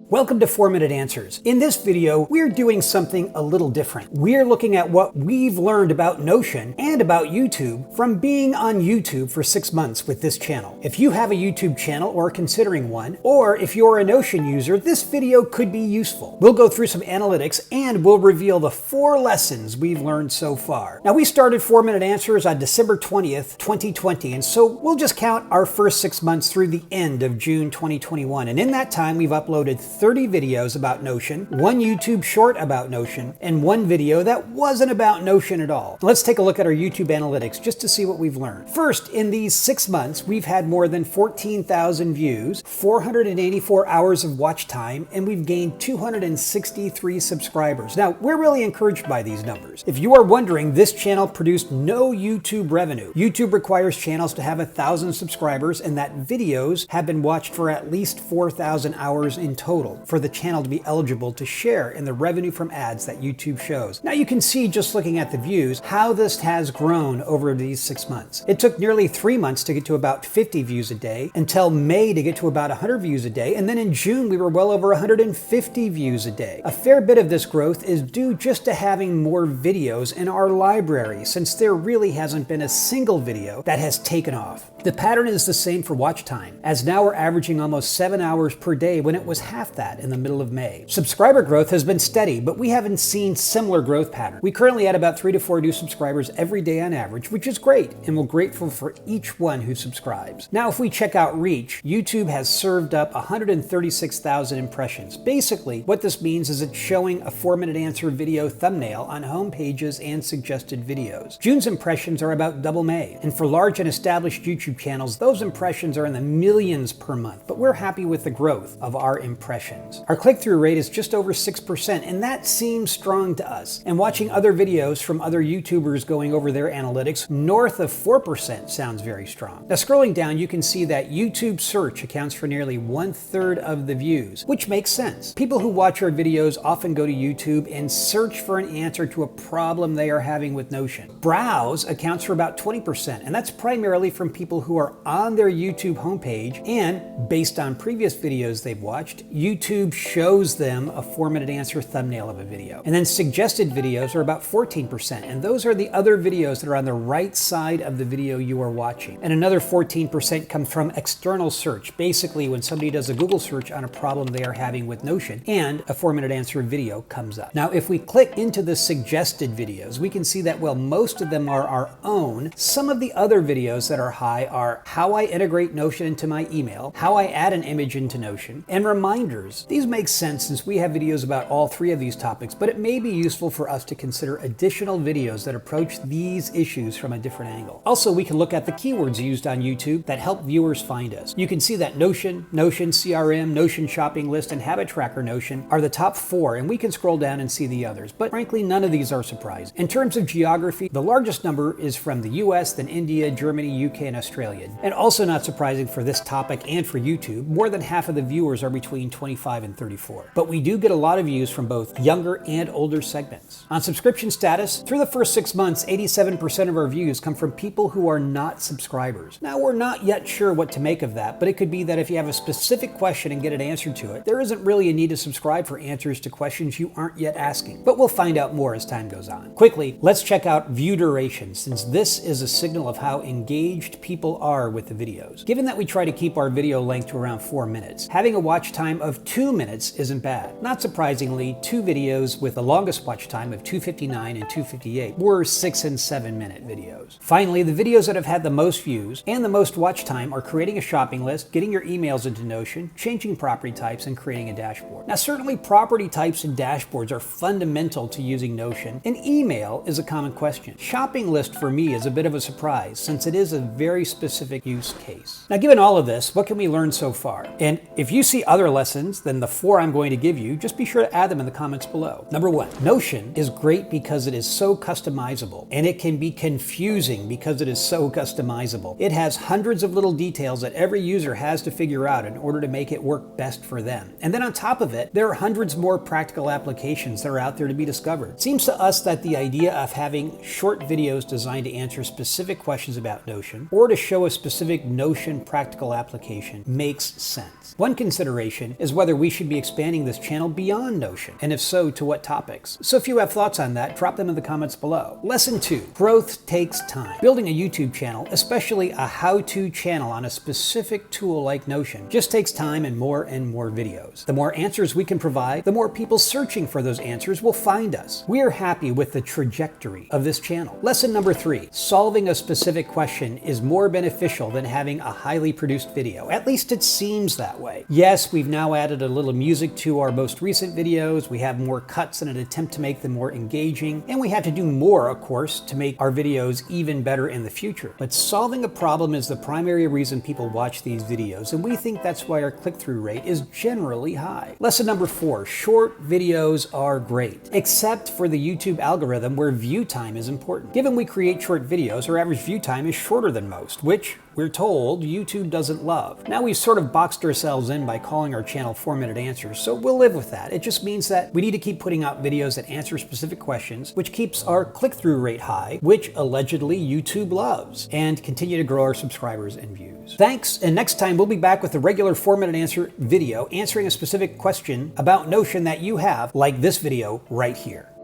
Welcome to 4-Minute Answers. In this video, we're doing something a little different. We're looking at what we've learned about Notion and about YouTube from being on YouTube for 6 months with this channel. If you have a YouTube channel or are considering one, or if you're a Notion user, this video could be useful. We'll go through some analytics and we'll reveal the 4 lessons we've learned so far. Now, we started 4-Minute Answers on December 20th, 2020, and so we'll just count our first 6 months through the end of June 2021. And in that time, we've uploaded 30 videos about Notion, 1 YouTube short about Notion, and 1 video that wasn't about Notion at all. Let's take a look at our YouTube analytics just to see what we've learned. First, in these 6 months, we've had more than 14,000 views, 484 hours of watch time, and we've gained 263 subscribers. Now, we're really encouraged by these numbers. If you are wondering, this channel produced no YouTube revenue. YouTube requires channels to have 1,000 subscribers and that videos have been watched for at least 4,000 hours in total for the channel to be eligible to share in the revenue from ads that YouTube shows. Now you can see, just looking at the views, how this has grown over these 6 months. It took nearly 3 months to get to about 50 views a day, until May to get to about 100 views a day, and then in June we were well over 150 views a day. A fair bit of this growth is due just to having more videos in our library, since there really hasn't been a single video that has taken off. The pattern is the same for watch time, as now we're averaging almost 7 hours per day when it was half that in the middle of May. Subscriber growth has been steady, but we haven't seen similar growth pattern. We currently add about 3 to 4 new subscribers every day on average, which is great, and we're grateful for each one who subscribes. Now, if we check out reach, YouTube has served up 136,000 impressions. Basically, what this means is it's showing a 4-minute answer video thumbnail on home pages and suggested videos. June's impressions are about double May, and for large and established YouTube channels, those impressions are in the millions per month, but we're happy with the growth of our impressions. Our click-through rate is just over 6%, and that seems strong to us. And watching other videos from other YouTubers going over their analytics, north of 4% sounds very strong. Now, scrolling down, you can see that YouTube search accounts for nearly 1/3 of the views, which makes sense. People who watch our videos often go to YouTube and search for an answer to a problem they are having with Notion. Browse accounts for about 20%, and that's primarily from people who are on their YouTube homepage, and based on previous videos they've watched, YouTube shows them a 4-minute answer thumbnail of a video. And then suggested videos are about 14%, and those are the other videos that are on the right side of the video you are watching. And another 14% comes from external search, basically when somebody does a Google search on a problem they are having with Notion, and a 4-minute answer video comes up. Now, if we click into the suggested videos, we can see that while most of them are our own, some of the other videos that are high are how I integrate Notion into my email, how I add an image into Notion, and reminders. These make sense since we have videos about all 3 of these topics, but it may be useful for us to consider additional videos that approach these issues from a different angle. Also, we can look at the keywords used on YouTube that help viewers find us. You can see that Notion, Notion CRM, Notion Shopping List, and Habit Tracker Notion are the top 4, and we can scroll down and see the others, but frankly, none of these are surprising. In terms of geography, the largest number is from the US, then India, Germany, UK, and Australia. And also not surprising for this topic and for YouTube, more than half of the viewers are between 25 and 34. But we do get a lot of views from both younger and older segments. On subscription status, through the first 6 months, 87% of our views come from people who are not subscribers. Now, we're not yet sure what to make of that, but it could be that if you have a specific question and get an answer to it, there isn't really a need to subscribe for answers to questions you aren't yet asking. But we'll find out more as time goes on. Quickly, let's check out view duration, since this is a signal of how engaged people are with the videos. Given that we try to keep our video length to around 4 minutes, having a watch time of 2 minutes isn't bad. Not surprisingly, 2 videos with the longest watch time of 2:59 and 2:58 were 6 and 7 minute videos. Finally, the videos that have had the most views and the most watch time are creating a shopping list, getting your emails into Notion, changing property types, and creating a dashboard. Now, certainly property types and dashboards are fundamental to using Notion, and email is a common question. Shopping list for me is a bit of a surprise, since it is a very specific use case. Now, given all of this, what can we learn so far? And if you see other lessons than the 4 I'm going to give you, just be sure to add them in the comments below. Number 1, Notion is great because it is so customizable, and it can be confusing because it is so customizable. It has hundreds of little details that every user has to figure out in order to make it work best for them. And then on top of it, there are hundreds more practical applications that are out there to be discovered. It seems to us that the idea of having short videos designed to answer specific questions about Notion, or to show a specific Notion practical application, makes sense. One consideration is whether we should be expanding this channel beyond Notion, and if so, to what topics. So if you have thoughts on that, drop them in the comments below. Lesson 2. Growth takes time. Building a YouTube channel, especially a how-to channel on a specific tool like Notion, just takes time and more videos. The more answers we can provide, the more people searching for those answers will find us. We are happy with the trajectory of this channel. Lesson number 3. Solving a specific question is more beneficial than having a highly produced video. At least it seems that way. Yes, we've now added a little music to our most recent videos. We have more cuts in an attempt to make them more engaging. And we have to do more, of course, to make our videos even better in the future. But solving a problem is the primary reason people watch these videos, and we think that's why our click-through rate is generally high. Lesson number 4. Short videos are great, except for the YouTube algorithm where view time is important. Given we create short videos, our average view time is shorter than most, which we're told YouTube doesn't love. Now we've sort of boxed ourselves in by calling our channel 4-Minute Answers, so we'll live with that. It just means that we need to keep putting out videos that answer specific questions, which keeps our click-through rate high, which allegedly YouTube loves, and continue to grow our subscribers and views. Thanks, and next time we'll be back with a regular 4-Minute Answer video answering a specific question about Notion that you have, like this video right here.